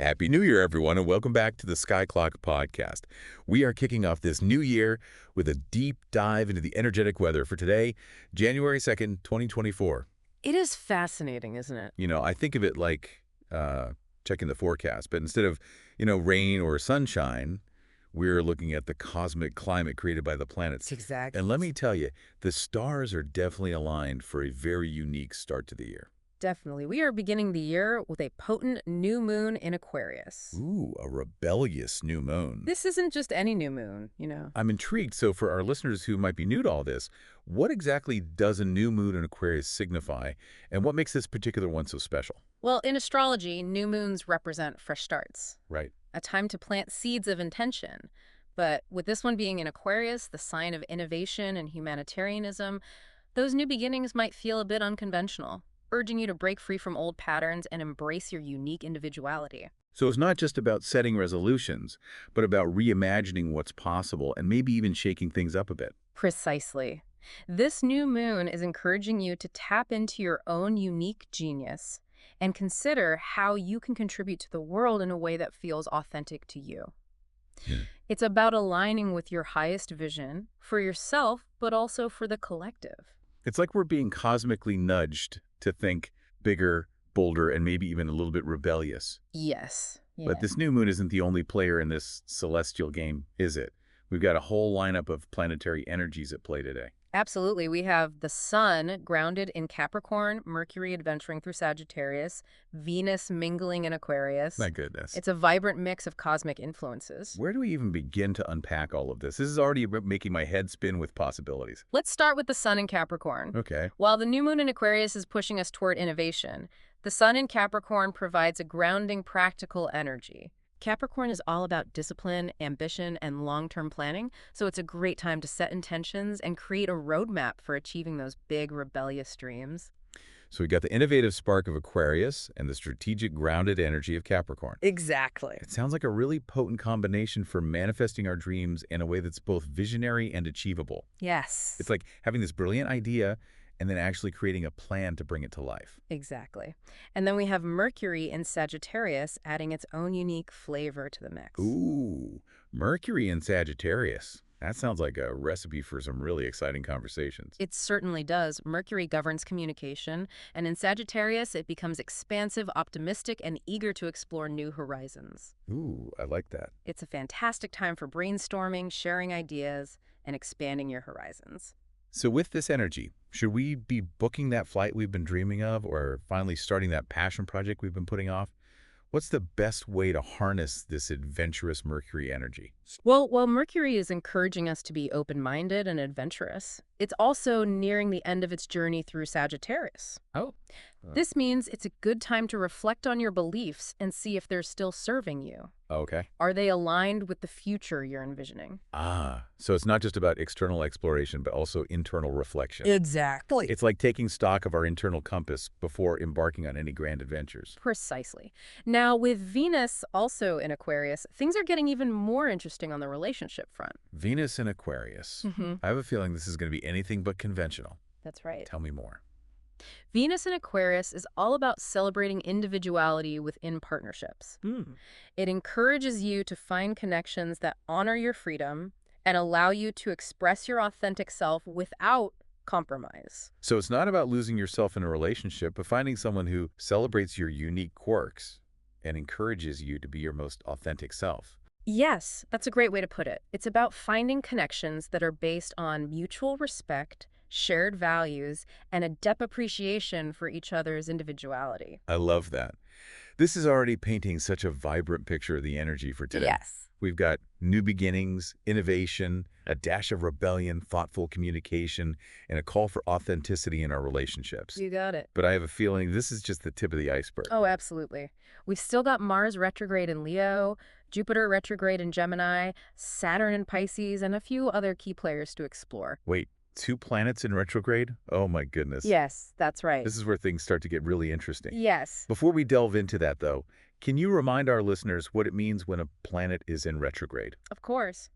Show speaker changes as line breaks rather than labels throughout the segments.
Happy New Year, everyone, and welcome back to the Sky Clock podcast. We are kicking off this new year with a deep dive into the energetic weather for today, January 2nd, 2024.
It is fascinating, isn't it?
I think of it like checking the forecast, but instead of, rain or sunshine, we're looking at the cosmic climate created by the planets.
Exactly.
And let me tell you, the stars are definitely aligned for a very unique start to the year.
Definitely. We are beginning the year with a potent new moon in Aquarius.
Ooh, a rebellious new moon.
This isn't just any new moon.
I'm intrigued. So for our listeners who might be new to all this, what exactly does a new moon in Aquarius signify, and what makes this particular one so special?
Well, in astrology, new moons represent fresh starts,
Right.
a time to plant seeds of intention. But with this one being in Aquarius, the sign of innovation and humanitarianism, those new beginnings might feel a bit unconventional, urging you to break free from old patterns and embrace your unique individuality.
So it's not just about setting resolutions, but about reimagining what's possible and maybe even shaking things up a bit.
Precisely. This new moon is encouraging you to tap into your own unique genius and consider how you can contribute to the world in a way that feels authentic to you.
Yeah.
It's about aligning with your highest vision for yourself, but also for the collective.
It's like we're being cosmically nudged to think bigger, bolder, and maybe even a little bit rebellious.
Yes. Yeah.
But this new moon isn't the only player in this celestial game, is it? We've got a whole lineup of planetary energies at play today.
Absolutely. We have the Sun grounded in Capricorn, Mercury adventuring through Sagittarius, Venus mingling in Aquarius.
My goodness.
It's a vibrant mix of cosmic influences.
Where do we even begin to unpack all of this? This is already making my head spin with possibilities.
Let's start with the Sun in Capricorn.
Okay.
While the new moon in Aquarius is pushing us toward innovation, the Sun in Capricorn provides a grounding, practical energy. Capricorn is all about discipline, ambition, and long-term planning, so it's a great time to set intentions and create a roadmap for achieving those big, rebellious dreams.
So we got the innovative spark of Aquarius and the strategic, grounded energy of Capricorn.
Exactly.
It sounds like a really potent combination for manifesting our dreams in a way that's both visionary and achievable.
Yes.
It's like having this brilliant idea and then actually creating a plan to bring it to life.
Exactly. And then we have Mercury in Sagittarius adding its own unique flavor to the mix.
Ooh, Mercury in Sagittarius. That sounds like a recipe for some really exciting conversations.
It certainly does. Mercury governs communication, and in Sagittarius, it becomes expansive, optimistic, and eager to explore new horizons.
Ooh, I like that.
It's a fantastic time for brainstorming, sharing ideas, and expanding your horizons.
So with this energy, should we be booking that flight we've been dreaming of or finally starting that passion project we've been putting off? What's the best way to harness this adventurous Mercury energy?
Well, while Mercury is encouraging us to be open-minded and adventurous, it's also nearing the end of its journey through Sagittarius.
Oh.
This means it's a good time to reflect on your beliefs and see if they're still serving you.
Okay.
Are they aligned with the future you're envisioning?
So it's not just about external exploration, but also internal reflection.
Exactly.
It's like taking stock of our internal compass before embarking on any grand adventures.
Precisely. Now, with Venus also in Aquarius, things are getting even more interesting on the relationship front.
Venus in Aquarius.
Mm-hmm.
I have a feeling this is going to be anything but conventional.
That's right.
Tell me more.
Venus in Aquarius is all about celebrating individuality within partnerships. It encourages you to find connections that honor your freedom and allow you to express your authentic self without compromise.
So it's not about losing yourself in a relationship, but finding someone who celebrates your unique quirks and encourages you to be your most authentic self.
Yes, that's a great way to put it. It's about finding connections that are based on mutual respect, shared values, and a depth appreciation for each other's individuality.
I love that. This is already painting such a vibrant picture of the energy for today.
Yes.
We've got new beginnings, innovation, a dash of rebellion, thoughtful communication, and a call for authenticity in our relationships.
You got it.
But I have a feeling this is just the tip of the iceberg.
Oh, absolutely. We've still got Mars retrograde in Leo, Jupiter retrograde in Gemini, Saturn in Pisces, and a few other key players to explore.
Wait, 2 planets in retrograde? Oh my goodness.
Yes, that's right.
This is where things start to get really interesting.
Yes.
Before we delve into that, though, can you remind our listeners what it means when a planet is in retrograde?
Of course.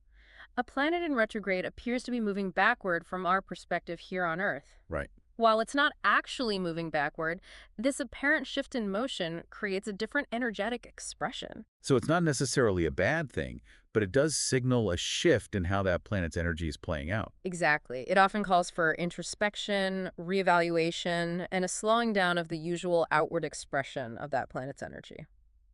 A planet in retrograde appears to be moving backward from our perspective here on Earth.
Right.
While it's not actually moving backward, this apparent shift in motion creates a different energetic expression.
So it's not necessarily a bad thing, but it does signal a shift in how that planet's energy is playing out.
Exactly. It often calls for introspection, reevaluation, and a slowing down of the usual outward expression of that planet's energy.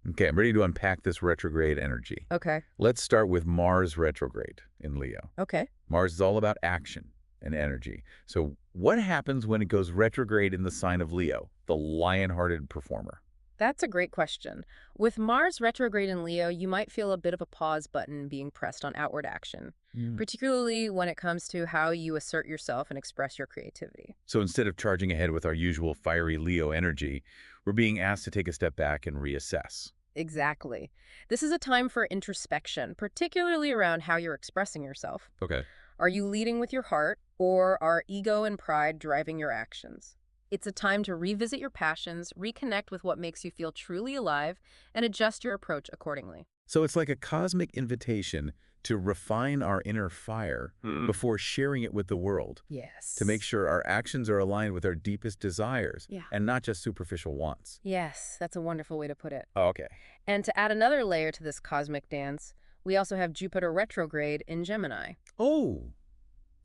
Okay, I'm ready to unpack this retrograde energy.
Okay.
Let's start with Mars retrograde in Leo.
Okay.
Mars is all about action and energy. So what happens when it goes retrograde in the sign of Leo, the lion-hearted performer?
That's a great question. With Mars retrograde in Leo, you might feel a bit of a pause button being pressed on outward action, particularly when it comes to how you assert yourself and express your creativity.
So instead of charging ahead with our usual fiery Leo energy, we're being asked to take a step back and reassess.
Exactly. This is a time for introspection, particularly around how you're expressing yourself.
Okay.
Are you leading with your heart, or are ego and pride driving your actions? It's a time to revisit your passions, reconnect with what makes you feel truly alive, and adjust your approach accordingly.
So it's like a cosmic invitation to refine our inner fire before sharing it with the world,
Yes.
to make sure our actions are aligned with our deepest desires
Yeah.
and not just superficial wants.
Yes, that's a wonderful way to put it.
Oh, okay.
And to add another layer to this cosmic dance, we also have Jupiter retrograde in Gemini.
Oh,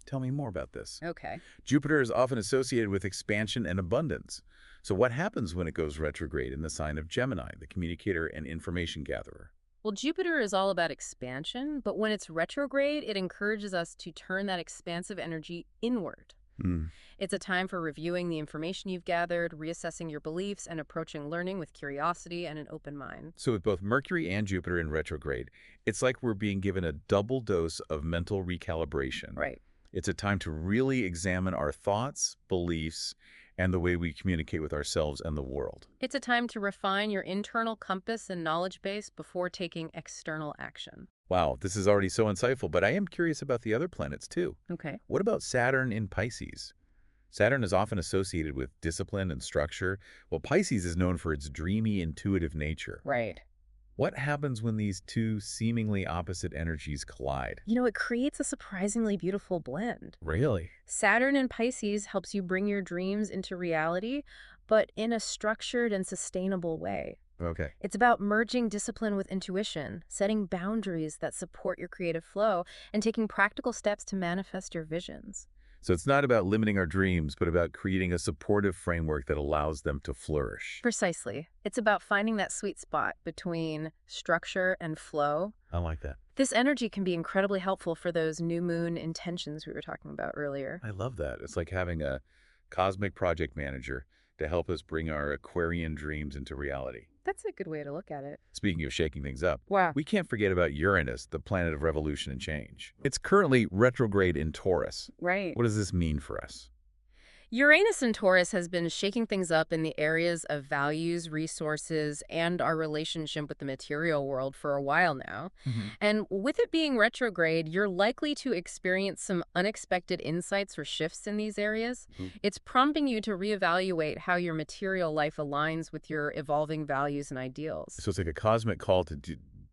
tell me more about this.
Okay.
Jupiter is often associated with expansion and abundance. So what happens when it goes retrograde in the sign of Gemini, the communicator and information gatherer?
Well, Jupiter is all about expansion, but when it's retrograde, it encourages us to turn that expansive energy inward. It's a time for reviewing the information you've gathered, reassessing your beliefs, and approaching learning with curiosity and an open mind.
So with both Mercury and Jupiter in retrograde, it's like we're being given a double dose of mental recalibration.
Right.
It's a time to really examine our thoughts, beliefs, and the way we communicate with ourselves and the world.
It's a time to refine your internal compass and knowledge base before taking external action.
Wow, this is already so insightful, but I am curious about the other planets too.
Okay.
What about Saturn in Pisces? Saturn is often associated with discipline and structure, while Pisces is known for its dreamy, intuitive nature.
Right.
What happens when these two seemingly opposite energies collide?
You know, it creates a surprisingly beautiful blend.
Really?
Saturn in Pisces helps you bring your dreams into reality, but in a structured and sustainable way.
Okay.
It's about merging discipline with intuition, setting boundaries that support your creative flow, and taking practical steps to manifest your visions.
So it's not about limiting our dreams, but about creating a supportive framework that allows them to flourish.
Precisely. It's about finding that sweet spot between structure and flow.
I like that.
This energy can be incredibly helpful for those new moon intentions we were talking about earlier.
I love that. It's like having a cosmic project manager to help us bring our Aquarian dreams into reality.
That's a good way to look at it.
Speaking of shaking things up,
Wow.
we can't forget about Uranus, the planet of revolution and change. It's currently retrograde in Taurus.
Right.
What does this mean for us?
Uranus in Taurus has been shaking things up in the areas of values, resources, and our relationship with the material world for a while now. And with it being retrograde, you're likely to experience some unexpected insights or shifts in these areas. It's prompting you to reevaluate how your material life aligns with your evolving values and ideals.
So it's like a cosmic call to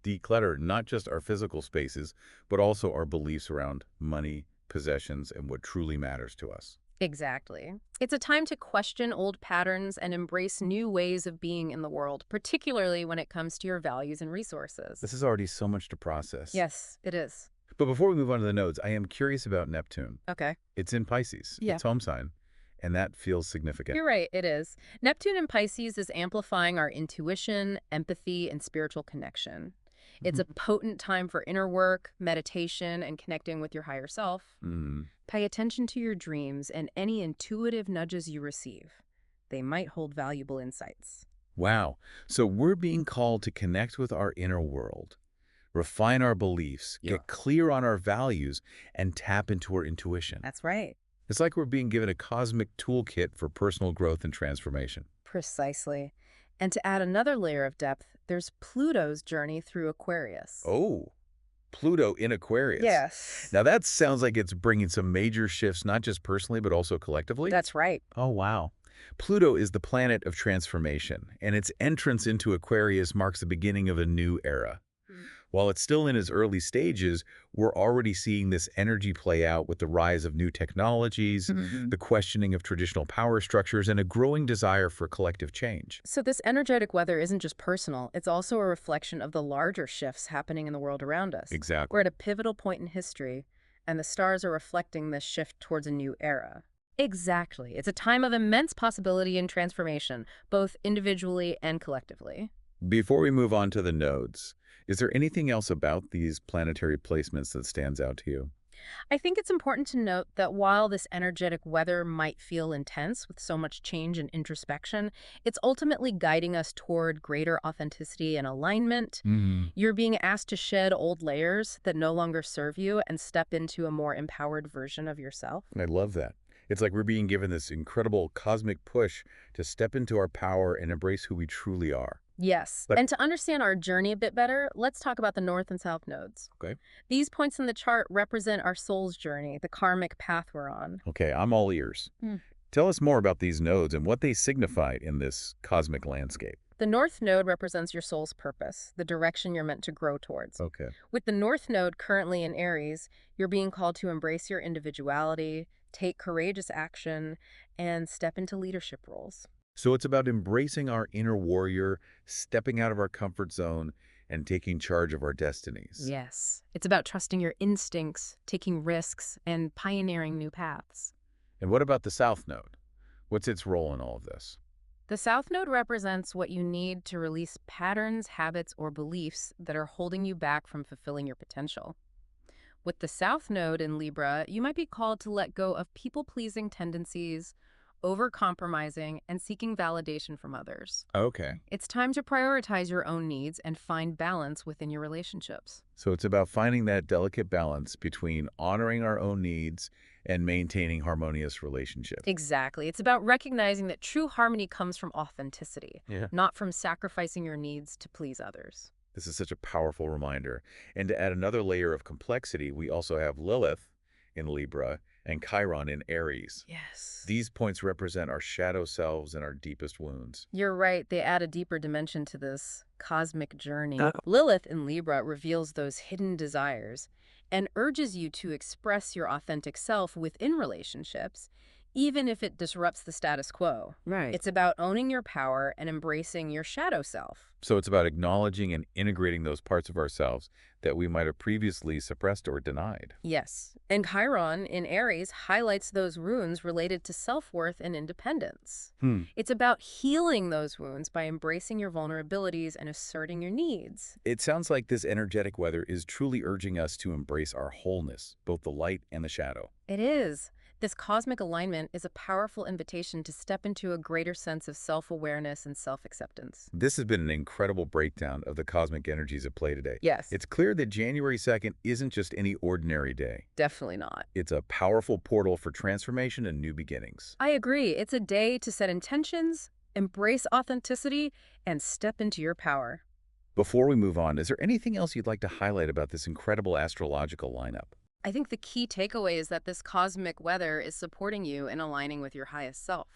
declutter not just our physical spaces, but also our beliefs around money, possessions, and what truly matters to us.
Exactly. It's a time to question old patterns and embrace new ways of being in the world, particularly when it comes to your values and resources.
This is already so much to process.
Yes, it is.
But before we move on to the nodes, I am curious about Neptune.
Okay.
It's in Pisces,
Yeah.
its home sign, and that feels significant.
You're right, it is. Neptune in Pisces is amplifying our intuition, empathy, and spiritual connection. It's a potent time for inner work, meditation, and connecting with your higher self. Pay attention to your dreams and any intuitive nudges you receive. They might hold valuable insights.
Wow. So we're being called to connect with our inner world, refine our beliefs, get clear on our values, and tap into our intuition.
That's right.
It's like we're being given a cosmic toolkit for personal growth and transformation.
Precisely. And to add another layer of depth, there's Pluto's journey through Aquarius.
Oh, Pluto in Aquarius.
Yes.
Now that sounds like it's bringing some major shifts, not just personally, but also collectively.
That's right.
Oh, wow. Pluto is the planet of transformation, and its entrance into Aquarius marks the beginning of a new era. While it's still in its early stages, we're already seeing this energy play out with the rise of new technologies, the questioning of traditional power structures, and a growing desire for collective change.
So this energetic weather isn't just personal, it's also a reflection of the larger shifts happening in the world around us. We're
Exactly.
at a pivotal point in history, and the stars are reflecting this shift towards a new era. Exactly. It's a time of immense possibility and transformation, both individually and collectively.
Before we move on to the nodes, is there anything else about these planetary placements that stands out to you?
I think it's important to note that while this energetic weather might feel intense with so much change and introspection, it's ultimately guiding us toward greater authenticity and alignment.
Hmm.
You're being asked to shed old layers that no longer serve you and step into a more empowered version of yourself.
I love that. It's like we're being given this incredible cosmic push to step into our power and embrace who we truly are.
Yes.
Like,
And to understand our journey a bit better, let's talk about the north and south nodes.
okay.
These points in the chart represent our soul's journey, the karmic path we're on.
Okay, I'm all ears. Tell us more about these nodes and what they signify in this cosmic landscape.
The North Node represents your soul's purpose, the direction you're meant to grow towards.
Okay.
With the North Node currently in Aries, you're being called to embrace your individuality, take courageous action, and step into leadership roles.
So it's about embracing our inner warrior, stepping out of our comfort zone, and taking charge of our destinies.
Yes. It's about trusting your instincts, taking risks, and pioneering new paths.
And what about the South Node? What's its role in all of this?
The South Node represents what you need to release patterns, habits, or beliefs that are holding you back from fulfilling your potential. With the South Node in Libra, you might be called to let go of people-pleasing tendencies, over-compromising, and seeking validation from others.
Okay.
It's time to prioritize your own needs and find balance within your relationships.
So it's about finding that delicate balance between honoring our own needs and maintaining harmonious relationships.
Exactly. It's about recognizing that true harmony comes from authenticity,
Yeah.
not from sacrificing your needs to please others.
This is such a powerful reminder. And to add another layer of complexity, we also have Lilith in Libra and Chiron in Aries.
Yes.
These points represent our shadow selves and our deepest wounds.
You're right. They add a deeper dimension to this cosmic journey. Lilith in Libra reveals those hidden desires and urges you to express your authentic self within relationships, even if it disrupts the status quo.
Right.
It's about owning your power and embracing your shadow self.
So it's about acknowledging and integrating those parts of ourselves that we might have previously suppressed or denied.
Yes. And Chiron in Aries highlights those wounds related to self-worth and independence. It's about healing those wounds by embracing your vulnerabilities and asserting your needs.
It sounds like this energetic weather is truly urging us to embrace our wholeness, both the light and the shadow.
It is. This cosmic alignment is a powerful invitation to step into a greater sense of self-awareness and self-acceptance.
This has been an incredible breakdown of the cosmic energies at play today.
Yes.
It's clear that January 2nd isn't just any ordinary day.
Definitely not.
It's a powerful portal for transformation and new beginnings.
I agree. It's a day to set intentions, embrace authenticity, and step into your power.
Before we move on, is there anything else you'd like to highlight about this incredible astrological lineup?
I think the key takeaway is that this cosmic weather is supporting you in aligning with your highest self.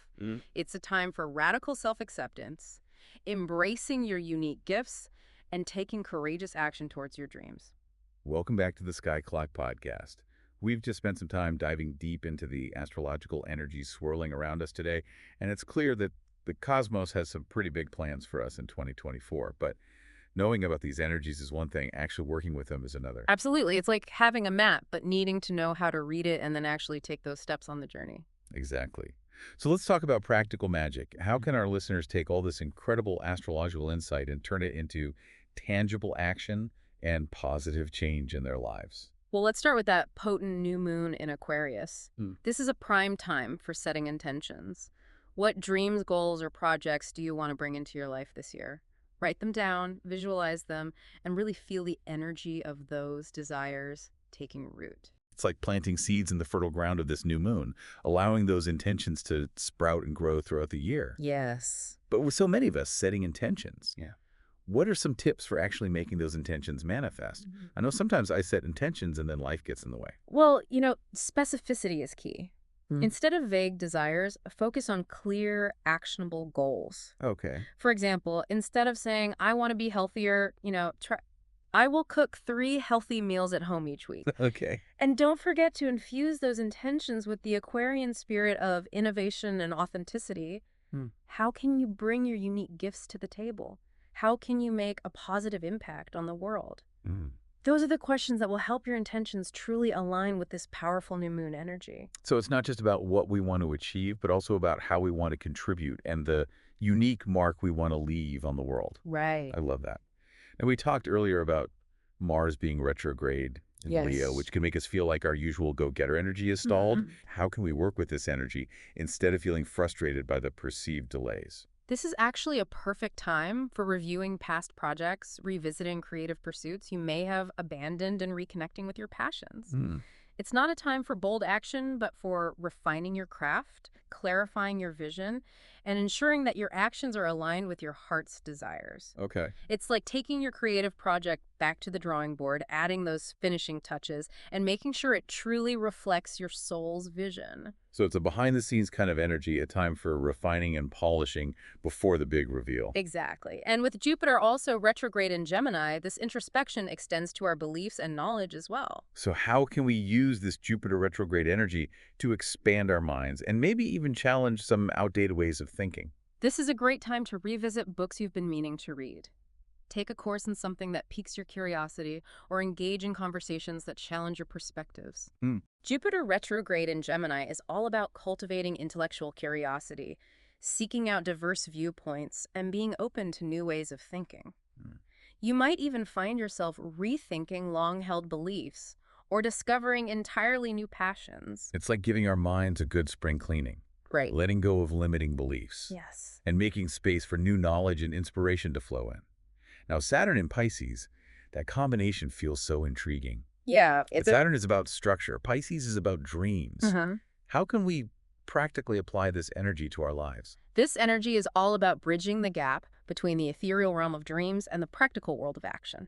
It's a time for radical self-acceptance, embracing your unique gifts, and taking courageous action towards your dreams.
Welcome back to the Sky Clock Podcast. We've just spent some time diving deep into the astrological energies swirling around us today, and it's clear that the cosmos has some pretty big plans for us in 2024. But knowing about these energies is one thing, actually working with them is another.
Absolutely. It's like having a map, but needing to know how to read it and then actually take those steps on the journey.
Exactly. So let's talk about practical magic. How can our listeners take all this incredible astrological insight and turn it into tangible action and positive change in their lives?
Well, let's start with that potent new moon in Aquarius.
Hmm.
This is a prime time for setting intentions. What dreams, goals, or projects do you want to bring into your life this year? Write them down, visualize them, and really feel the energy of those desires taking root.
It's like planting seeds in the fertile ground of this new moon, allowing those intentions to sprout and grow throughout the year.
Yes.
But with so many of us setting intentions, what are some tips for actually making those intentions manifest? I know sometimes I set intentions and then life gets in the way.
Well, specificity is key.
Hmm.
Instead of vague desires, focus on clear, actionable goals.
Okay.
For example, instead of saying, I want to be healthier, I will cook 3 healthy meals at home each week.
Okay.
And don't forget to infuse those intentions with the Aquarian spirit of innovation and authenticity.
Hmm.
How can you bring your unique gifts to the table? How can you make a positive impact on the world?
Mm.
Those are the questions that will help your intentions truly align with this powerful new moon energy.
So it's not just about what we want to achieve, but also about how we want to contribute and the unique mark we want to leave on the world.
Right.
I love that. And we talked earlier about Mars being retrograde in Leo,
Yes.
which can make us feel like our usual go-getter energy is stalled.
Mhm.
How can we work with this energy instead of feeling frustrated by the perceived delays?
This is actually a perfect time for reviewing past projects, revisiting creative pursuits you may have abandoned, and reconnecting with your passions.
Hmm.
It's not a time for bold action, but for refining your craft, clarifying your vision, and ensuring that your actions are aligned with your heart's desires.
Okay.
It's like taking your creative project back to the drawing board, adding those finishing touches, and making sure it truly reflects your soul's vision.
So it's a behind-the-scenes kind of energy, a time for refining and polishing before the big reveal.
Exactly. And with Jupiter also retrograde in Gemini, this introspection extends to our beliefs and knowledge as well.
So how can we use this Jupiter retrograde energy to expand our minds and maybe even challenge some outdated ways of thinking?
This is a great time to revisit books you've been meaning to read. Take a course in something that piques your curiosity, or engage in conversations that challenge your perspectives.
Hmm.
Jupiter retrograde in Gemini is all about cultivating intellectual curiosity, seeking out diverse viewpoints, and being open to new ways of thinking.
Hmm.
You might even find yourself rethinking long-held beliefs or discovering entirely new passions.
It's like giving our minds a good spring cleaning,
Right.
letting go of limiting beliefs,
Yes.
and making space for new knowledge and inspiration to flow in. Now, Saturn in Pisces, that combination feels so intriguing.
Yeah,
But Saturn is about structure. Pisces is about dreams.
Uh-huh.
How can we practically apply this energy to our lives?
This energy is all about bridging the gap between the ethereal realm of dreams and the practical world of action.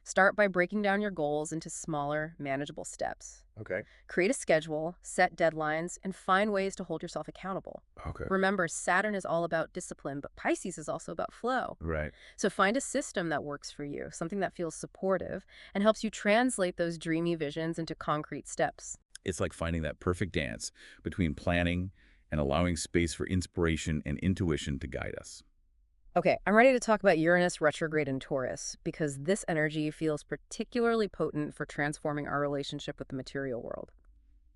Start by breaking down your goals into smaller, manageable steps.
Okay.
Create a schedule, set deadlines, and find ways to hold yourself accountable.
Okay.
Remember, Saturn is all about discipline, but Pisces is also about flow.
Right.
So find a system that works for you, something that feels supportive and helps you translate those dreamy visions into concrete steps.
It's like finding that perfect dance between planning and allowing space for inspiration and intuition to guide us.
Okay, I'm ready to talk about Uranus retrograde in Taurus because this energy feels particularly potent for transforming our relationship with the material world.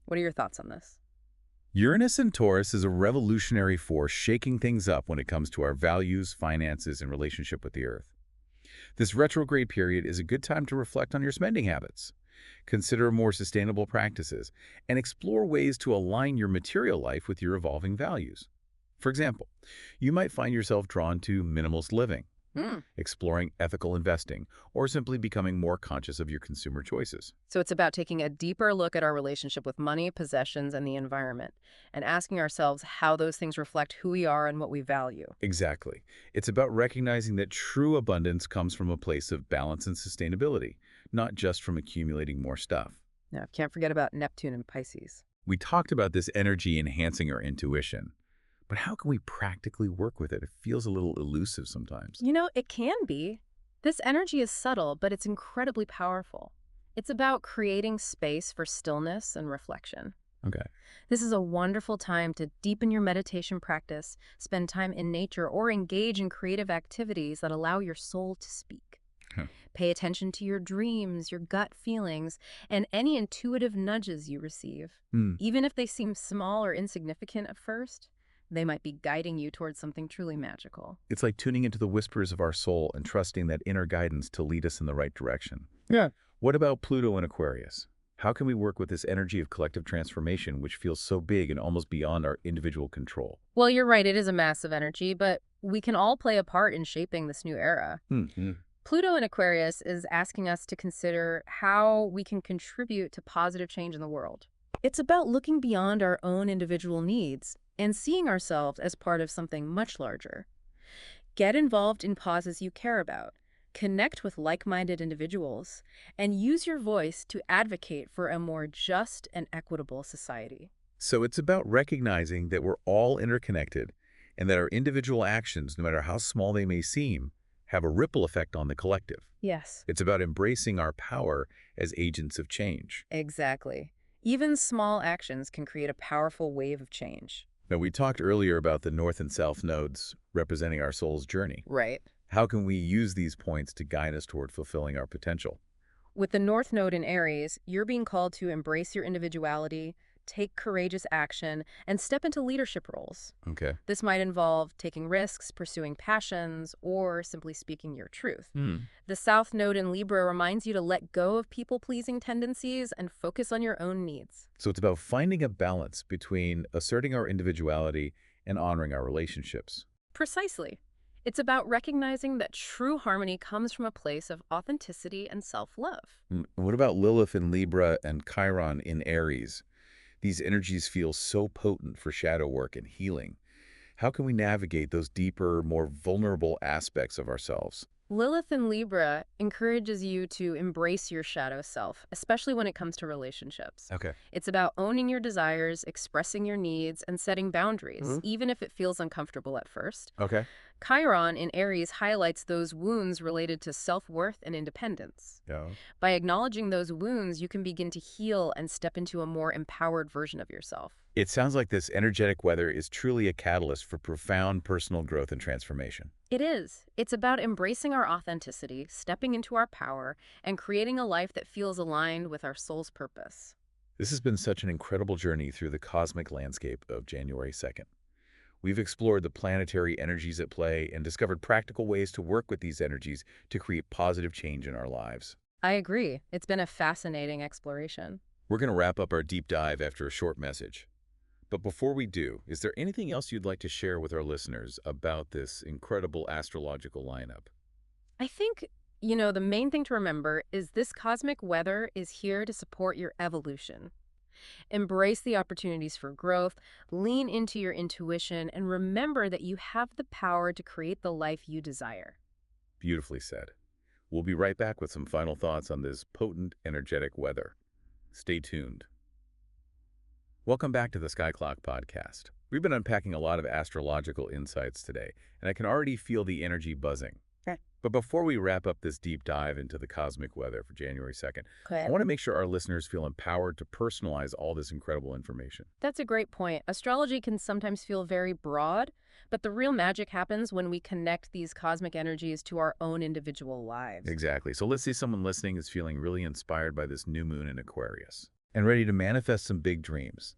What are your thoughts on this?
Uranus in Taurus is a revolutionary force shaking things up when it comes to our values, finances, and relationship with the Earth. This retrograde period is a good time to reflect on your spending habits, consider more sustainable practices, and explore ways to align your material life with your evolving values. For example, you might find yourself drawn to minimalist living, exploring ethical investing, or simply becoming more conscious of your consumer choices.
So it's about taking a deeper look at our relationship with money, possessions, and the environment, and asking ourselves how those things reflect who we are and what we value.
Exactly. It's about recognizing that true abundance comes from a place of balance and sustainability, not just from accumulating more stuff.
Now, can't forget about Neptune and Pisces.
We talked about this energy enhancing our intuition, but how can we practically work with it? It feels a little elusive sometimes.
You know, it can be. This energy is subtle, but it's incredibly powerful. It's about creating space for stillness and reflection.
Okay.
This is a wonderful time to deepen your meditation practice, spend time in nature, or engage in creative activities that allow your soul to speak.
Huh.
Pay attention to your dreams, your gut feelings, and any intuitive nudges you receive. Even if they seem small or insignificant at first, they might be guiding you towards something truly magical.
It's like tuning into the whispers of our soul and trusting that inner guidance to lead us in the right direction.
Yeah.
What about Pluto and Aquarius? How can we work with this energy of collective transformation, which feels so big and almost beyond our individual control?
Well, you're right, it is a massive energy, but we can all play a part in shaping this new era. Pluto in Aquarius is asking us to consider how we can contribute to positive change in the world. It's about looking beyond our own individual needs and seeing ourselves as part of something much larger. Get involved in causes you care about, connect with like-minded individuals, and use your voice to advocate for a more just and equitable society.
So it's about recognizing that we're all interconnected and that our individual actions, no matter how small they may seem, have a ripple effect on the collective.
Yes.
It's about embracing our power as agents of change.
Exactly. Even small actions can create a powerful wave of change.
Now, we talked earlier about the north and south nodes representing our soul's journey.
Right.
How can we use these points to guide us toward fulfilling our potential?
With the North Node in Aries, you're being called to embrace your individuality, take courageous action, and step into leadership roles.
Okay.
This might involve taking risks, pursuing passions, or simply speaking your truth. The South Node in Libra reminds you to let go of people-pleasing tendencies and focus on your own needs.
So it's about finding a balance between asserting our individuality and honoring our relationships.
Precisely. It's about recognizing that true harmony comes from a place of authenticity and self-love.
What about Lilith in Libra and Chiron in Aries? These energies feel so potent for shadow work and healing. How can we navigate those deeper, more vulnerable aspects of ourselves?
Lilith in Libra encourages you to embrace your shadow self, especially when it comes to relationships.
Okay.
It's about owning your desires, expressing your needs, and setting boundaries, even if it feels uncomfortable at first.
Okay.
Chiron in Aries highlights those wounds related to self-worth and independence.
Yeah.
By acknowledging those wounds, you can begin to heal and step into a more empowered version of yourself.
It sounds like this energetic weather is truly a catalyst for profound personal growth and transformation.
It is. It's about embracing our authenticity, stepping into our power, and creating a life that feels aligned with our soul's purpose.
This has been such an incredible journey through the cosmic landscape of January 2nd. We've explored the planetary energies at play and discovered practical ways to work with these energies to create positive change in our lives.
I agree. It's been a fascinating exploration.
We're going to wrap up our deep dive after a short message. But before we do, is there anything else you'd like to share with our listeners about this incredible astrological lineup?
I think, the main thing to remember is this cosmic weather is here to support your evolution. Embrace the opportunities for growth, lean into your intuition, and remember that you have the power to create the life you desire.
Beautifully said. We'll be right back with some final thoughts on this potent, energetic weather. Stay tuned. Welcome back to the Sky Clock Podcast. We've been unpacking a lot of astrological insights today, and I can already feel the energy buzzing.
Okay.
But before we wrap up this deep dive into the cosmic weather for January 2nd,
Okay.
I want to make sure our listeners feel empowered to personalize all this incredible information.
That's a great point. Astrology can sometimes feel very broad, but the real magic happens when we connect these cosmic energies to our own individual lives.
Exactly. So let's say someone listening is feeling really inspired by this new moon in Aquarius and ready to manifest some big dreams.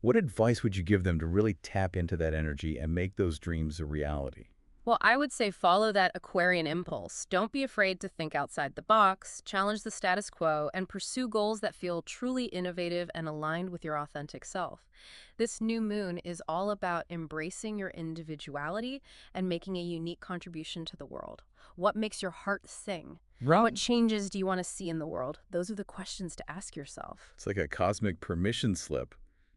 What advice would you give them to really tap into that energy and make those dreams a reality?
Well, I would say follow that Aquarian impulse. Don't be afraid to think outside the box, challenge the status quo, and pursue goals that feel truly innovative and aligned with your authentic self. This new moon is all about embracing your individuality and making a unique contribution to the world. What makes your heart sing? What changes do you want to see in the world? Those are the questions to ask yourself.
It's like a cosmic permission slip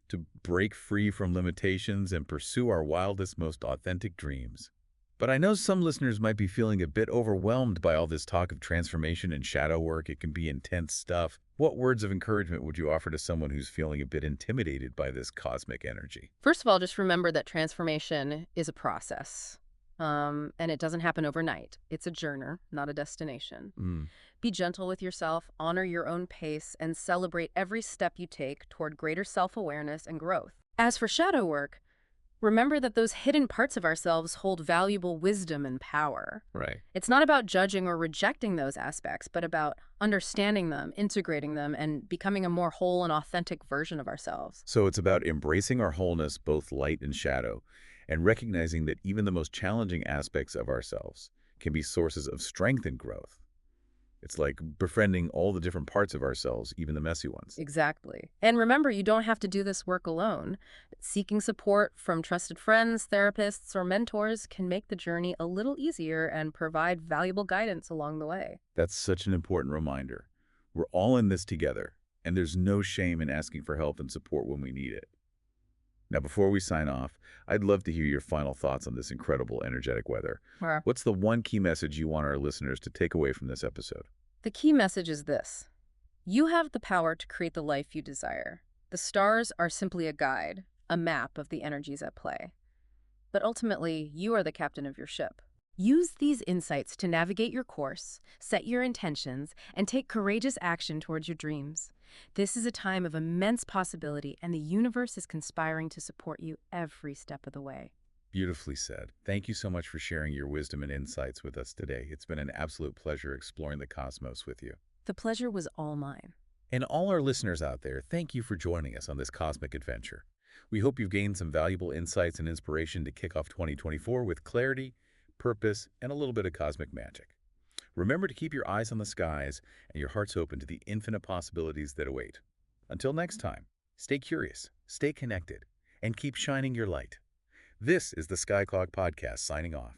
to break free from limitations and pursue our wildest, most authentic dreams. But I know some listeners might be feeling a bit overwhelmed by all this talk of transformation and shadow work. It can be intense stuff. What words of encouragement would you offer to someone who's feeling a bit intimidated by this cosmic energy?
First of all, just remember that transformation is a process. And it doesn't happen overnight. It's a journey, not a destination. Be gentle with yourself, honor your own pace, and celebrate every step you take toward greater self-awareness and growth. As for shadow work, remember that those hidden parts of ourselves hold valuable wisdom and power.
Right.
It's not about judging or rejecting those aspects, but about understanding them, integrating them, and becoming a more whole and authentic version of ourselves.
So it's about embracing our wholeness, both light and shadow, and recognizing that even the most challenging aspects of ourselves can be sources of strength and growth. It's like befriending all the different parts of ourselves, even the messy ones.
Exactly. And remember, you don't have to do this work alone. Seeking support from trusted friends, therapists, or mentors can make the journey a little easier and provide valuable guidance along the way.
That's such an important reminder. We're all in this together, and there's no shame in asking for help and support when we need it. Now, before we sign off, I'd love to hear your final thoughts on this incredible energetic weather.
Sure.
What's the one key message you want our listeners to take away from this episode?
The key message is this. You have the power to create the life you desire. The stars are simply a guide, a map of the energies at play. But ultimately, you are the captain of your ship. Use these insights to navigate your course, set your intentions, and take courageous action towards your dreams. This is a time of immense possibility, and the universe is conspiring to support you every step of the way.
Beautifully said. Thank you so much for sharing your wisdom and insights with us today. It's been an absolute pleasure exploring the cosmos with you.
The pleasure was all mine.
And all our listeners out there, thank you for joining us on this cosmic adventure. We hope you've gained some valuable insights and inspiration to kick off 2024 with clarity, purpose, and a little bit of cosmic magic. Remember to keep your eyes on the skies and your hearts open to the infinite possibilities that await. Until next time, stay curious, stay connected, and keep shining your light. This is the Sky Clock Podcast signing off.